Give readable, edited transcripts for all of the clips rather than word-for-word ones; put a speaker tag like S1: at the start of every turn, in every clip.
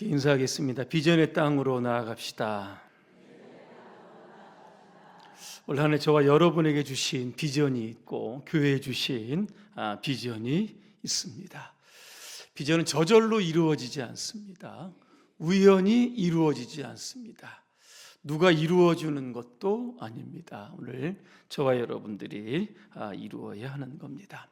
S1: 인사하겠습니다. 비전의 땅으로 나아갑시다. 올 한 해 저와 여러분에게 주신 비전이 있고 교회에 주신 비전이 있습니다. 비전은 저절로 이루어지지 않습니다. 우연히 이루어지지 않습니다. 누가 이루어주는 것도 아닙니다. 오늘 저와 여러분들이 이루어야 하는 겁니다.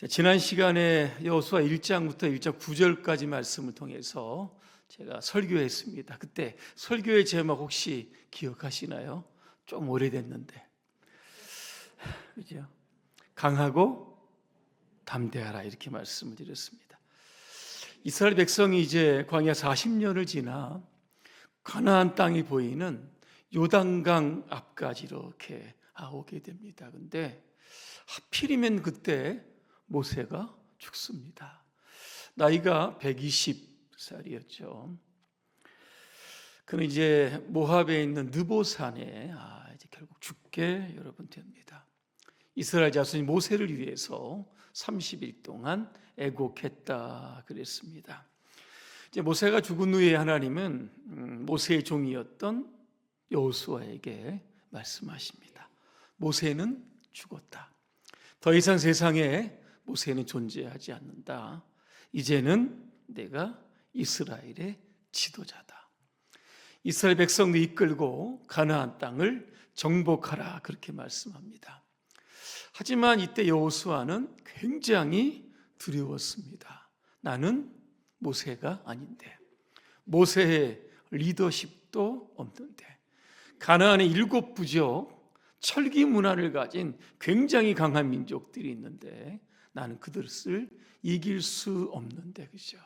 S1: 지난 시간에 여호수아 1장부터 1장 9절까지 말씀을 통해서 제가 설교했습니다. 그때 설교의 제목 혹시 기억하시나요? 좀 오래됐는데, 그죠? 강하고 담대하라 이렇게 말씀을 드렸습니다. 이스라엘 백성이 이제 광야 40년을 지나 가나안 땅이 보이는 요단강 앞까지 이렇게 오게 됩니다. 근데 하필이면 그때 모세가 죽습니다. 나이가 120살이었죠. 그는 이제 모압에 있는 느보산에 이제 결국 죽게 여러분 됩니다. 이스라엘 자손이 모세를 위해서 30일 동안 애곡했다 그랬습니다. 이제 모세가 죽은 후에 하나님은 모세의 종이었던 여호수아에게 말씀하십니다. 모세는 죽었다. 더 이상 세상에 모세는 존재하지 않는다. 이제는 내가 이스라엘의 지도자다. 이스라엘 백성을 이끌고 가나안 땅을 정복하라 그렇게 말씀합니다. 하지만 이때 여호수아는 굉장히 두려웠습니다. 나는 모세가 아닌데, 모세의 리더십도 없는데, 가나안의 7부족 철기 문화를 가진 굉장히 강한 민족들이 있는데 나는 그들을 이길 수 없는데, 그죠?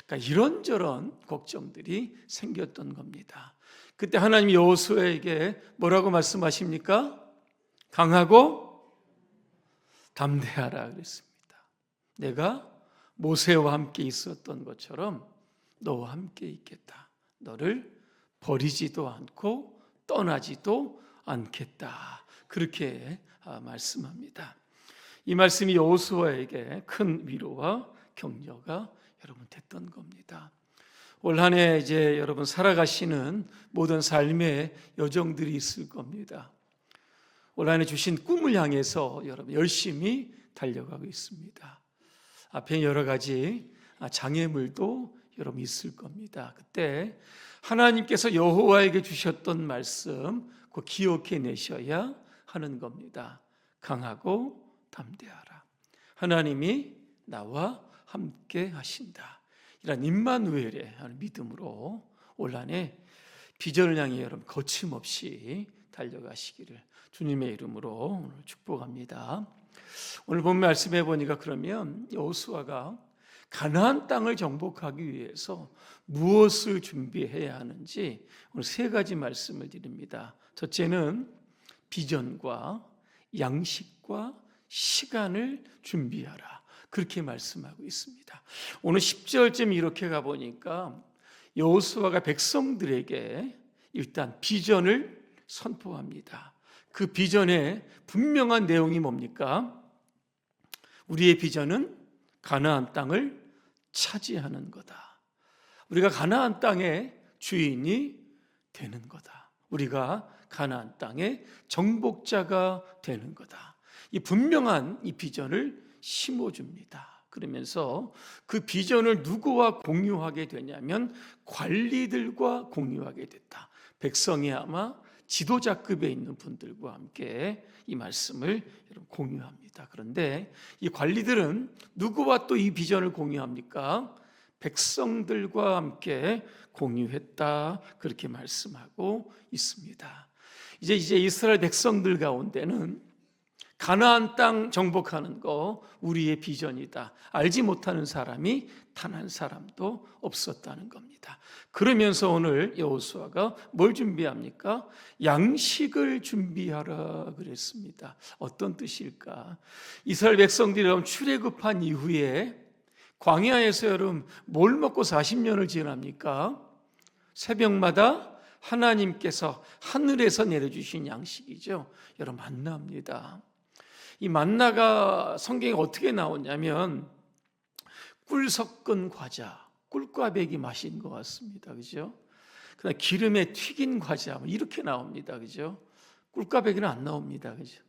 S1: 그러니까 이런저런 걱정들이 생겼던 겁니다. 그때 하나님이 여호수아에게 뭐라고 말씀하십니까? 강하고 담대하라 그랬습니다. 내가 모세와 함께 있었던 것처럼 너와 함께 있겠다. 너를 버리지도 않고 떠나지도 않겠다. 그렇게 말씀합니다. 이 말씀이 여호수아에게 큰 위로와 격려가 여러분 됐던 겁니다. 올 한 해 이제 여러분 살아가시는 모든 삶의 여정들이 있을 겁니다. 올 한 해 주신 꿈을 향해서 여러분 열심히 달려가고 있습니다. 앞에 여러 가지 장애물도 여러분 있을 겁니다. 그때 하나님께서 여호와에게 주셨던 말씀 그 기억해 내셔야 하는 겁니다. 강하고 담대하라. 하나님이 나와 함께 하신다. 이런 임마누엘의 믿음으로 올 한 해 비전을 향해 여러분 거침없이 달려가시기를 주님의 이름으로 오늘 축복합니다. 오늘 본 말씀해 보니까 그러면 여호수아가 가나안 땅을 정복하기 위해서 무엇을 준비해야 하는지 오늘 3가지 말씀을 드립니다. 첫째는 비전과 양식과 시간을 준비하라. 그렇게 말씀하고 있습니다. 오늘 10절쯤 이렇게 가보니까 여호수아가 백성들에게 일단 비전을 선포합니다. 그 비전의 분명한 내용이 뭡니까? 우리의 비전은 가나안 땅을 차지하는 거다. 우리가 가나안 땅의 주인이 되는 거다. 우리가 가나안 땅의 정복자가 되는 거다. 이 분명한 이 비전을 심어줍니다. 그러면서 그 비전을 누구와 공유하게 되냐면 관리들과 공유하게 됐다. 백성이 아마 지도자급에 있는 분들과 함께 이 말씀을 여러분 공유합니다. 그런데 이 관리들은 누구와 또 이 비전을 공유합니까? 백성들과 함께 공유했다. 그렇게 말씀하고 있습니다. 이제 이스라엘 백성들 가운데는 가나안 땅 정복하는 거 우리의 비전이다. 알지 못하는 사람이 단 한 사람도 없었다는 겁니다. 그러면서 오늘 여호수아가 뭘 준비합니까? 양식을 준비하라 그랬습니다. 어떤 뜻일까? 이스라엘 백성들이 출애굽한 이후에 광야에서 여러분 뭘 먹고 40년을 지납니까? 새벽마다 하나님께서 하늘에서 내려주신 양식이죠. 여러분 만나입니다. 이 만나가 성경에 어떻게 나오냐면 꿀 섞은 과자, 꿀꽈배기 맛인 것 같습니다. 그죠? 그다음 기름에 튀긴 과자 이렇게 나옵니다. 그죠? 꿀꽈배기는 안 나옵니다. 그죠?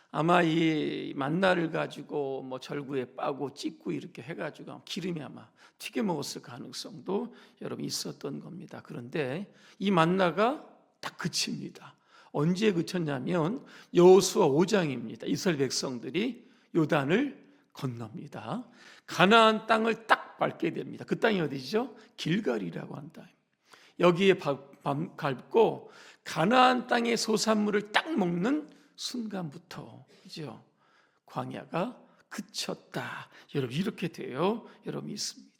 S1: 아마 이 만나를 가지고 뭐 절구에 빠고 찢고 이렇게 해가지고 기름에 아마 튀겨 먹었을 가능성도 여러분 있었던 겁니다. 그런데 이 만나가 딱 그칩니다. 언제 그쳤냐면 여호수아 5장입니다. 이스라엘 백성들이 요단을 건넙니다. 가나안 땅을 딱 밟게 됩니다. 그 땅이 어디죠? 길갈이라고 하는 땅. 여기에 밟고 가나안 땅의 소산물을 딱 먹는 순간부터 그죠? 광야가 그쳤다. 여러분 이렇게 돼요. 여러분 있습니다.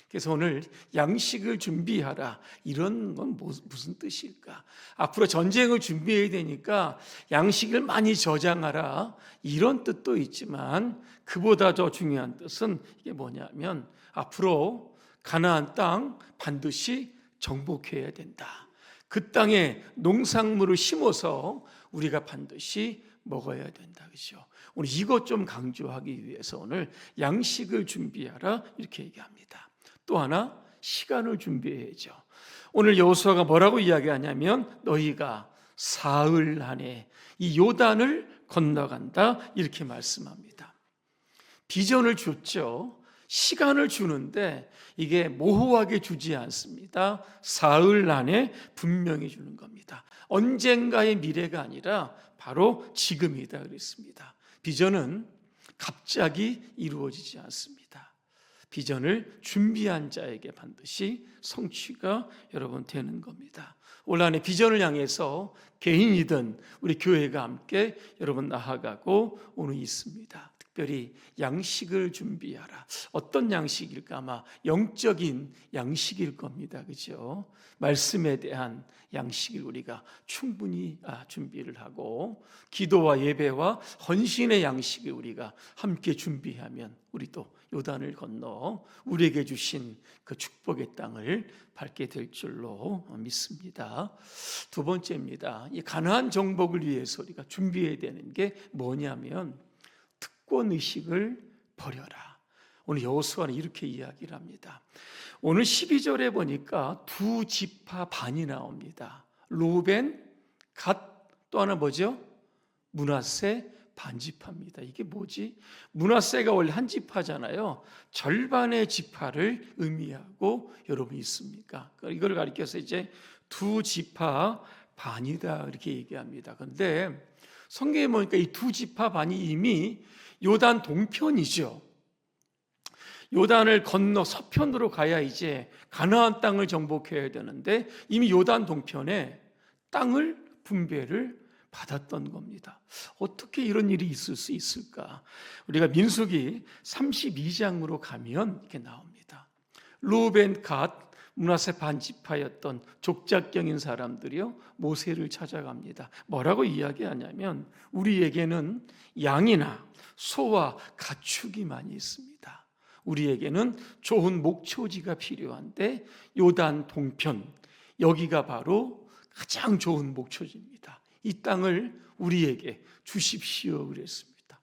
S1: 그래서 오늘 양식을 준비하라. 이런 건 무슨 뜻일까? 앞으로 전쟁을 준비해야 되니까 양식을 많이 저장하라. 이런 뜻도 있지만 그보다 더 중요한 뜻은 이게 뭐냐면 앞으로 가나안 땅 반드시 정복해야 된다. 그 땅에 농산물을 심어서 우리가 반드시 먹어야 된다. 그죠? 오늘 이것 좀 강조하기 위해서 오늘 양식을 준비하라 이렇게 얘기합니다. 또 하나 시간을 준비해야죠. 오늘 여호수아가 뭐라고 이야기하냐면 너희가 사흘 안에 이 요단을 건너간다 이렇게 말씀합니다. 비전을 줬죠. 시간을 주는데 이게 모호하게 주지 않습니다. 사흘 안에 분명히 주는 겁니다. 언젠가의 미래가 아니라 바로 지금이다 그랬습니다. 비전은 갑자기 이루어지지 않습니다. 비전을 준비한 자에게 반드시 성취가 여러분 되는 겁니다. 올 한해 비전을 향해서 개인이든 우리 교회가 함께 여러분 나아가고 오늘 있습니다. 특별히 양식을 준비하라. 어떤 양식일까? 아마 영적인 양식일 겁니다. 그죠? 말씀에 대한 양식을 우리가 충분히 준비를 하고 기도와 예배와 헌신의 양식을 우리가 함께 준비하면 우리도 요단을 건너 우리에게 주신 그 축복의 땅을 밟게 될 줄로 믿습니다. 두 번째입니다. 이 가나안 정복을 위해서 우리가 준비해야 되는 게 뭐냐면 특권의식을 버려라. 오늘 여호수아는 이렇게 이야기를 합니다. 오늘 12절에 보니까 두 지파 반이 나옵니다. 루벤, 갓, 또 하나 뭐죠? 므낫세 반지파입니다. 이게 뭐지? 므낫세가 원래 한 지파잖아요. 절반의 지파를 의미하고 여러분 있습니까? 이걸 가리켜서 이제 두 지파 반이다 이렇게 얘기합니다. 그런데 성경에 보니까 이 두 지파 반이 이미 요단 동편이죠. 요단을 건너 서편으로 가야 이제 가나안 땅을 정복해야 되는데 이미 요단 동편에 땅을 분배를 받았던 겁니다. 어떻게 이런 일이 있을 수 있을까? 우리가 민수기 32장으로 가면 이렇게 나옵니다. 루벤, 갓, 므낫세 반지파였던 족작경인 사람들이요 모세를 찾아갑니다. 뭐라고 이야기하냐면 우리에게는 양이나 소와 가축이 많이 있습니다. 우리에게는 좋은 목초지가 필요한데 요단 동편 여기가 바로 가장 좋은 목초지입니다. 이 땅을 우리에게 주십시오 그랬습니다.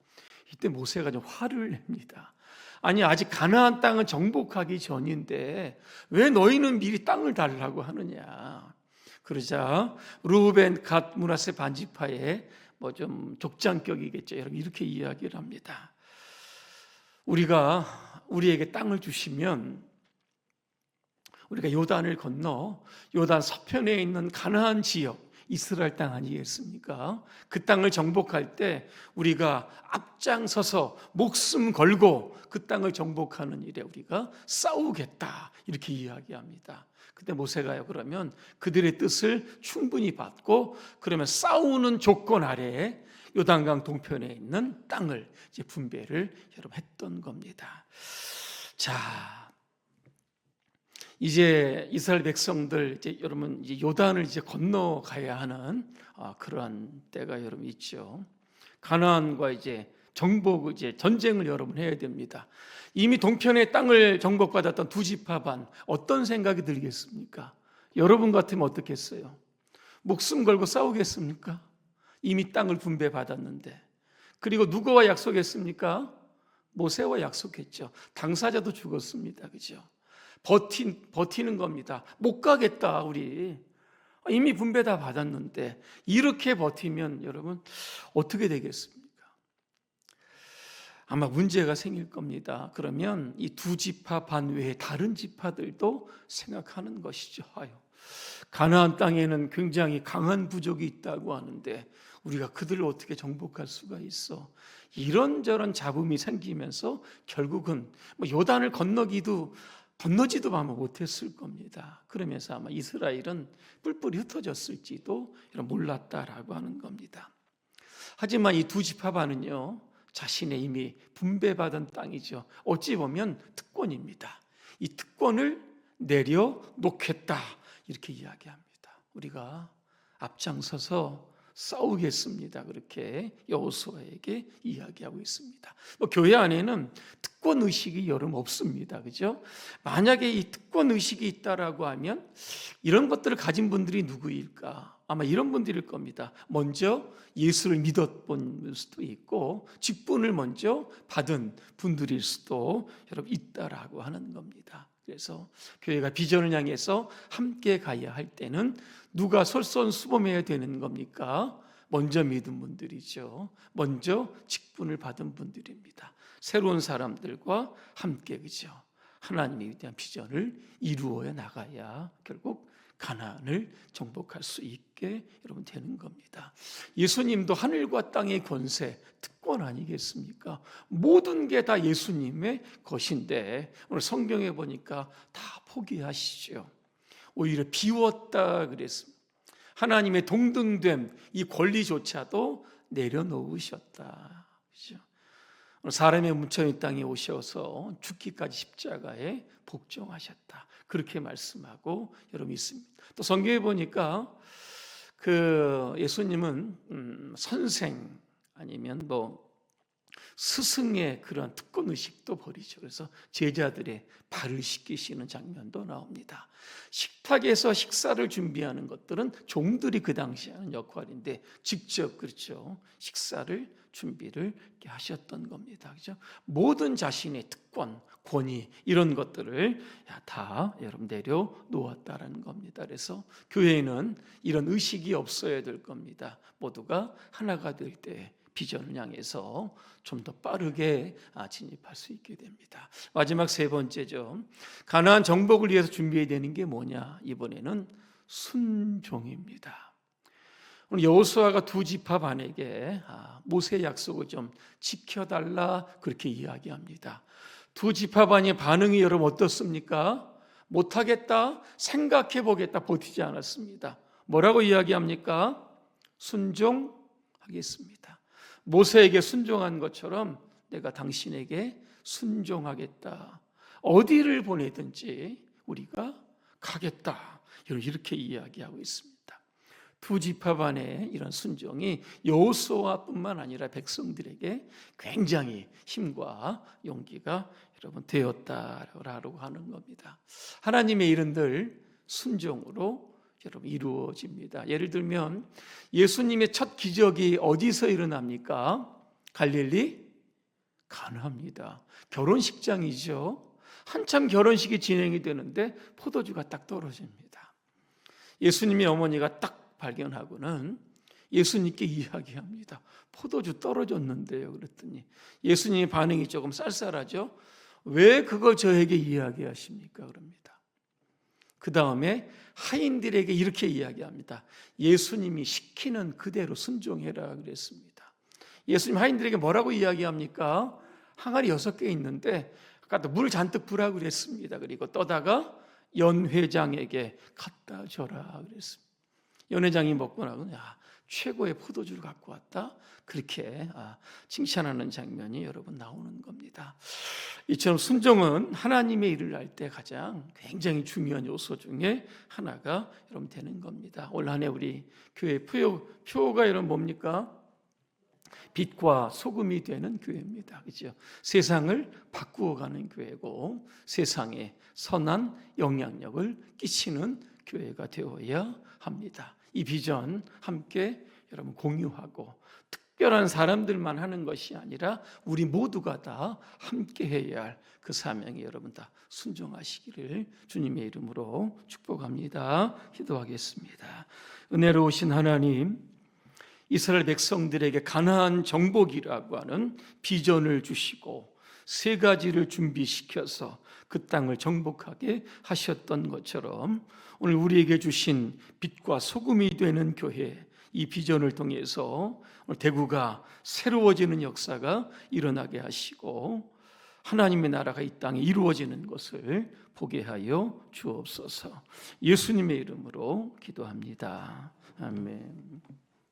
S1: 이때 모세가 좀 화를 냅니다. 아니 아직 가나안 땅은 정복하기 전인데 왜 너희는 미리 땅을 달라고 하느냐. 그러자 루벤, 갓, 므낫세 반지파의 뭐 좀 족장격이겠죠. 여러분 이렇게 이야기를 합니다. 우리에게 땅을 주시면 우리가 요단을 건너 요단 서편에 있는 가나안 지역 이스라엘 땅 아니겠습니까? 그 땅을 정복할 때 우리가 앞장서서 목숨 걸고 그 땅을 정복하는 일에 우리가 싸우겠다 이렇게 이야기합니다. 그때 모세가요 그러면 그들의 뜻을 충분히 받고 그러면 싸우는 조건 아래에 요단강 동편에 있는 땅을 이제 분배를 여러분 했던 겁니다. 자, 이제 이스라엘 백성들 이제 여러분 이제 요단을 이제 건너가야 하는 그러한 때가 여러분 있죠. 가나안과 이제 정복 이제 전쟁을 여러분 해야 됩니다. 이미 동편의 땅을 정복받았던 두 지파 반 어떤 생각이 들겠습니까? 여러분 같으면 어떻겠어요? 목숨 걸고 싸우겠습니까? 이미 땅을 분배받았는데. 그리고 누구와 약속했습니까? 모세와 약속했죠. 당사자도 죽었습니다. 그죠? 버티는 겁니다. 못 가겠다, 우리. 이미 분배 다 받았는데, 이렇게 버티면 여러분, 어떻게 되겠습니까? 아마 문제가 생길 겁니다. 그러면 이 두 지파 반 외에 다른 지파들도 생각하는 것이죠. 가나안 땅에는 굉장히 강한 부족이 있다고 하는데 우리가 그들을 어떻게 정복할 수가 있어? 이런저런 잡음이 생기면서 결국은 요단을 건너지도 아마 못했을 겁니다. 그러면서 아마 이스라엘은 뿔뿔이 흩어졌을지도 몰랐다라고 하는 겁니다. 하지만 이 두 지파반은요, 자신의 이미 분배받은 땅이죠. 어찌 보면 특권입니다. 이 특권을 내려놓겠다, 이렇게 이야기합니다. 우리가 앞장서서 싸우겠습니다, 그렇게 여호수아에게 이야기하고 있습니다. 교회 안에는 특권 의식이 여러분 없습니다, 그죠? 만약에 이 특권 의식이 있다라고 하면 이런 것들을 가진 분들이 누구일까? 아마 이런 분들일 겁니다. 먼저 예수를 믿었던 수도 있고 직분을 먼저 받은 분들일 수도 여러분 있다라고 하는 겁니다. 그래서 교회가 비전을 향해서 함께 가야 할 때는 누가 솔선수범해야 되는 겁니까? 먼저 믿은 분들이죠. 먼저 직분을 받은 분들입니다. 새로운 사람들과 함께, 그죠? 하나님에 대한 비전을 이루어 나가야 결국 가나안을 정복할 수 있게 여러분 되는 겁니다. 예수님도 하늘과 땅의 권세, 특권 아니겠습니까? 모든 게 다 예수님의 것인데 오늘 성경에 보니까 다 포기하시죠. 오히려 비웠다 그랬습니다. 하나님의 동등됨, 이 권리조차도 내려놓으셨다. 그렇죠? 사람의 묻혀있는 땅에 오셔서 죽기까지 십자가에 복종하셨다, 그렇게 말씀하고 여러분 있습니다. 또 성경에 보니까 그 예수님은 선생 아니면 스승의 그런 특권 의식도 버리죠. 그래서 제자들의 발을 씻기시는 장면도 나옵니다. 식탁에서 식사를 준비하는 것들은 종들이 그 당시에 하는 역할인데 직접, 그렇죠, 식사를 준비를 하셨던 겁니다. 그렇죠? 모든 자신의 특권, 권위, 이런 것들을 다 여러분 내려놓았다라는 겁니다. 그래서 교회에는 이런 의식이 없어야 될 겁니다. 모두가 하나가 될 때 비전을 향해서 좀 더 빠르게 진입할 수 있게 됩니다. 마지막 세 번째죠. 가나안 정복을 위해서 준비해야 되는 게 뭐냐? 이번에는 순종입니다. 오늘 여호수아가 두 지파 반에게 모세의 약속을 좀 지켜달라, 그렇게 이야기합니다. 두 지파 반의 반응이 여러분 어떻습니까? 못하겠다, 생각해보겠다, 버티지 않았습니다. 뭐라고 이야기합니까? 순종하겠습니다. 모세에게 순종한 것처럼 내가 당신에게 순종하겠다. 어디를 보내든지 우리가 가겠다, 이렇게 이야기하고 있습니다. 두 지파반의 이런 순종이 여호수아뿐만 아니라 백성들에게 굉장히 힘과 용기가 여러분 되었다라고 하는 겁니다. 하나님의 일은들 순종으로 여러분 이루어집니다. 예를 들면 예수님의 첫 기적이 어디서 일어납니까? 갈릴리 가나입니다. 결혼식장이죠. 한참 결혼식이 진행이 되는데 포도주가 딱 떨어집니다. 예수님의 어머니가 딱 발견하고는 예수님께 이야기합니다. 포도주 떨어졌는데요. 그랬더니 예수님의 반응이 조금 쌀쌀하죠. 왜 그걸 저에게 이야기하십니까? 그럽니다. 그 다음에 하인들에게 이렇게 이야기합니다. 예수님이 시키는 그대로 순종해라 그랬습니다. 예수님 하인들에게 뭐라고 이야기합니까? 항아리 6개 있는데 아까 물 잔뜩 부으라고 그랬습니다. 그리고 떠다가 연회장에게 갖다 줘라 그랬습니다. 연회장이 먹고 나고 최고의 포도주를 갖고 왔다, 그렇게 칭찬하는 장면이 여러분 나오는 겁니다. 이처럼 순종은 하나님의 일을 할 때 가장 굉장히 중요한 요소 중에 하나가 여러분 되는 겁니다. 올 한 해 우리 교회 표가 여러분 뭡니까? 빛과 소금이 되는 교회입니다. 그렇죠? 세상을 바꾸어가는 교회고 세상에 선한 영향력을 끼치는 교회가 되어야 합니다. 이 비전 함께 여러분 공유하고 특별한 사람들만 하는 것이 아니라 우리 모두가 다 함께 해야 할 그 사명에 여러분 다 순종하시기를 주님의 이름으로 축복합니다. 기도하겠습니다. 은혜로우신 하나님, 이스라엘 백성들에게 가나안 정복이라고 하는 비전을 주시고 세 가지를 준비시켜서 그 땅을 정복하게 하셨던 것처럼 오늘 우리에게 주신 빛과 소금이 되는 교회, 이 비전을 통해서 오늘 대구가 새로워지는 역사가 일어나게 하시고 하나님의 나라가 이 땅에 이루어지는 것을 보게 하여 주옵소서. 예수님의 이름으로 기도합니다. 아멘.